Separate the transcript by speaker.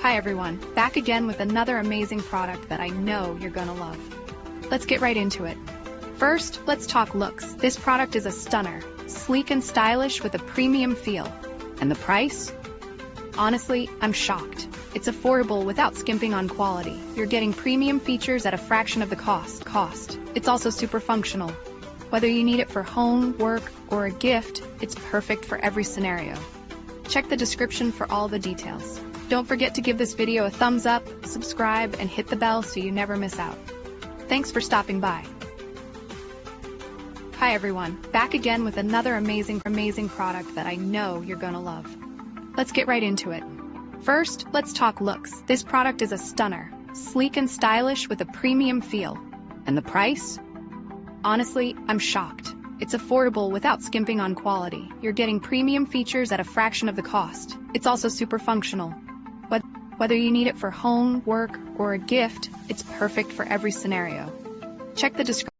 Speaker 1: Hi everyone, back again with another amazing product that I know you're gonna love. Let's get right into it. First, let's talk looks. This product is a stunner, sleek and stylish with a premium feel. And the price? Honestly, I'm shocked. It's affordable without skimping on quality. You're getting premium features at a fraction of the cost. It's also super functional. Whether you need it for home, work, or a gift, it's perfect for every scenario. Check the description for all the details. Don't forget to give this video a thumbs up, subscribe, and hit the bell so you never miss out. Thanks for stopping by. Hi everyone, back again with another amazing product that I know you're gonna love. Let's get right into it. First, let's talk looks. This product is a stunner, sleek and stylish with a premium feel. And the price? Honestly, I'm shocked. It's affordable without skimping on quality. You're getting premium features at a fraction of the cost. It's also super functional. Whether you need it for home, work, or a gift, it's perfect for every scenario. Check the description.